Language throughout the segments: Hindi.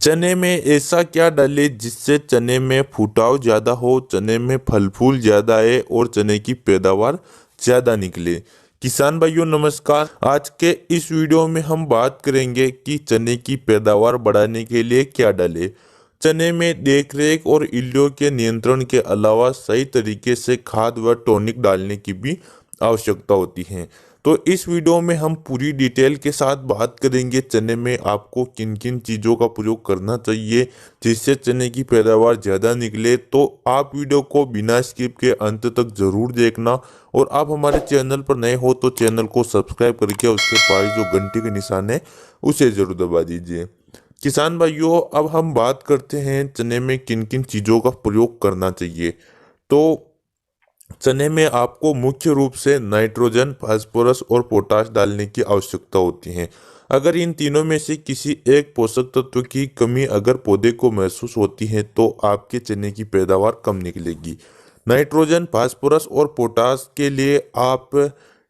चने में ऐसा क्या डालें जिससे चने में फुटाव ज़्यादा हो, चने में फल फूल ज़्यादा आए और चने की पैदावार ज़्यादा निकले। किसान भाइयों नमस्कार। आज के इस वीडियो में हम बात करेंगे कि चने की पैदावार बढ़ाने के लिए क्या डालें। चने में देखरेख और इल्लियों के नियंत्रण के अलावा सही तरीके से खाद व टॉनिक डालने की भी आवश्यकता होती है। तो इस वीडियो में हम पूरी डिटेल के साथ बात करेंगे चने में आपको किन किन चीज़ों का प्रयोग करना चाहिए जिससे चने की पैदावार ज़्यादा निकले। तो आप वीडियो को बिना स्किप के अंत तक ज़रूर देखना और आप हमारे चैनल पर नए हो तो चैनल को सब्सक्राइब करके उसके पास जो घंटी के निशान है उसे ज़रूर दबा दीजिए। किसान भाइयों अब हम बात करते हैं चने में किन किन चीज़ों का प्रयोग करना चाहिए। तो चने में आपको मुख्य रूप से नाइट्रोजन, फास्फोरस और पोटाश डालने की आवश्यकता होती है। अगर इन तीनों में से किसी एक पोषक तत्व की कमी अगर पौधे को महसूस होती है तो आपके चने की पैदावार कम निकलेगी। नाइट्रोजन, फास्फोरस और पोटाश के लिए आप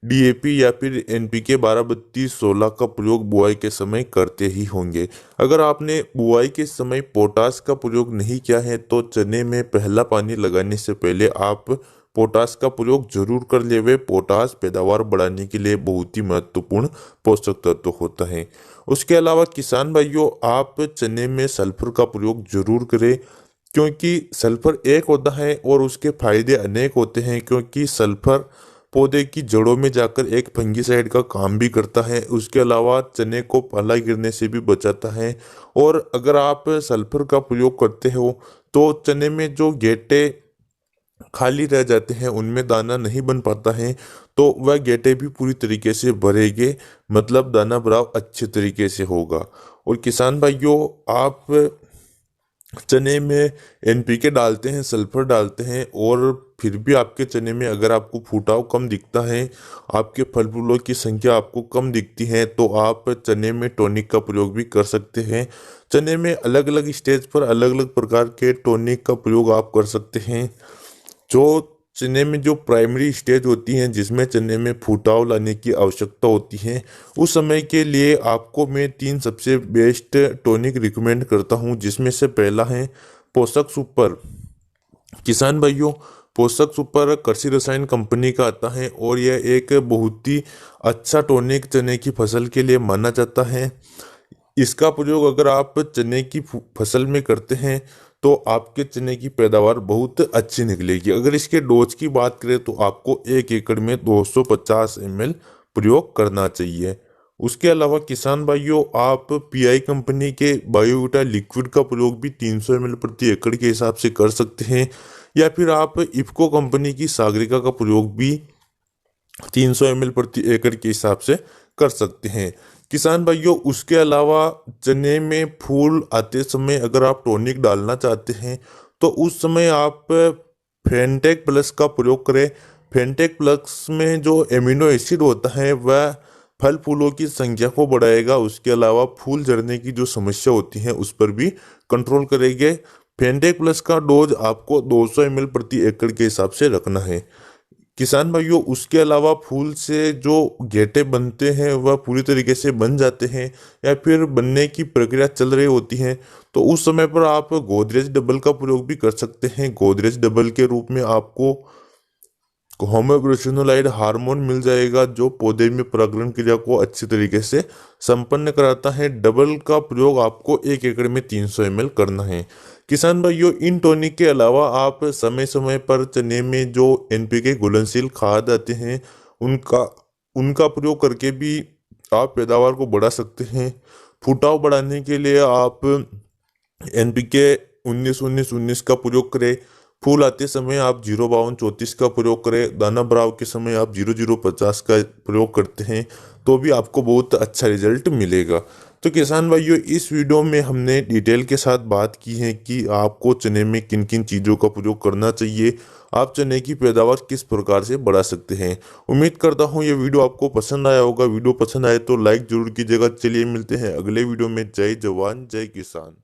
डीएपी या फिर एनपीके 12-32-16 का प्रयोग बुआई के समय करते ही होंगे। अगर आपने बुआई के समय पोटाश का प्रयोग नहीं किया है तो चने में पहला पानी लगाने से पहले आप पोटाश का प्रयोग जरूर कर लेवे। पोटाश पैदावार बढ़ाने के लिए बहुत ही महत्वपूर्ण पोषक तत्व होता है। उसके अलावा किसान भाइयों आप चने में सल्फर का प्रयोग जरूर करें क्योंकि सल्फर एक होता है और उसके फायदे अनेक होते हैं। क्योंकि सल्फर पौधे की जड़ों में जाकर एक फंगिसाइड का काम भी करता है। उसके अलावा चने को पाला गिरने से भी बचाता है। और अगर आप सल्फर का प्रयोग करते हो तो चने में जो गेटे खाली रह जाते हैं उनमें दाना नहीं बन पाता है तो वह गेटे भी पूरी तरीके से भरेंगे, मतलब दाना भराव अच्छे तरीके से होगा। और किसान भाइयों आप चने में एनपीके डालते हैं, सल्फर डालते हैं और फिर भी आपके चने में अगर आपको फुटाव कम दिखता है, आपके फल फूलों की संख्या आपको कम दिखती है तो आप चने में टॉनिक का प्रयोग भी कर सकते हैं। चने में अलग अलग स्टेज पर अलग अलग प्रकार के टॉनिक का प्रयोग आप कर सकते हैं। जो चने में जो प्राइमरी स्टेज होती हैं जिसमें चने में फुटाव लाने की आवश्यकता होती है उस समय के लिए आपको मैं 3 सबसे बेस्ट टॉनिक रिकमेंड करता हूं, जिसमें से पहला है पोषक सुपर। किसान भाइयों पोषक सुपर कृषि रसायन कंपनी का आता है और यह एक बहुत ही अच्छा टॉनिक चने की फसल के लिए माना जाता है। इसका प्रयोग अगर आप चने की फसल में करते हैं तो आपके चने की पैदावार बहुत अच्छी निकलेगी। अगर इसके डोज की बात करें तो आपको 1 एकड़ में 250 ml प्रयोग करना चाहिए। उसके अलावा किसान भाइयों आप पीआई कंपनी के बायोविटा लिक्विड का प्रयोग भी 300 ml प्रति एकड़ के हिसाब से कर सकते हैं या फिर आप इफ्को कंपनी की सागरिका का प्रयोग भी 300 ml प्रति एकड़ के हिसाब से कर सकते हैं। किसान भाइयों उसके अलावा चने में फूल आते समय अगर आप टॉनिक डालना चाहते हैं तो उस समय आप फेंटेक प्लस का प्रयोग करें। फेंटेक प्लस में जो एमिनो एसिड होता है वह फल फूलों की संख्या को बढ़ाएगा। उसके अलावा फूल झड़ने की जो समस्या होती है उस पर भी कंट्रोल करेंगे। फेंटेक प्लस का डोज आपको 200 ml प्रति एकड़ के हिसाब से रखना है। किसान भाइयों उसके अलावा फूल से जो गेटे बनते हैं वह पूरी तरीके से बन जाते हैं या फिर बनने की प्रक्रिया चल रही होती है तो उस समय पर आप गोदरेज डबल का प्रयोग भी कर सकते हैं। गोदरेज डबल के रूप में आपको होम्योब्रोसिनोलाइड हार्मोन मिल जाएगा जो पौधे में परागण क्रिया को अच्छी तरीके से संपन्न कराता है। डबल का प्रयोग आपको 1 एकड़ में 300 ml करना है। किसान भाइयों इन टॉनिक के अलावा आप समय समय पर चने में जो एनपीके घुलनशील खाद आते हैं उनका उनका प्रयोग करके भी आप पैदावार को बढ़ा सकते हैं। फुटाव बढ़ाने के लिए आप एनपीके 19-19-19 का प्रयोग करें। फूल आते समय आप 052-34 का प्रयोग करें। दाना भराव के समय आप 0050 का प्रयोग करते हैं तो भी आपको बहुत अच्छा रिजल्ट मिलेगा। तो किसान भाइयों इस वीडियो में हमने डिटेल के साथ बात की है कि आपको चने में किन किन चीज़ों का प्रयोग करना चाहिए, आप चने की पैदावार किस प्रकार से बढ़ा सकते हैं। उम्मीद करता हूँ ये वीडियो आपको पसंद आया होगा। वीडियो पसंद आए तो लाइक जरूर कीजिएगा। चलिए मिलते हैं अगले वीडियो में। जय जवान जय किसान।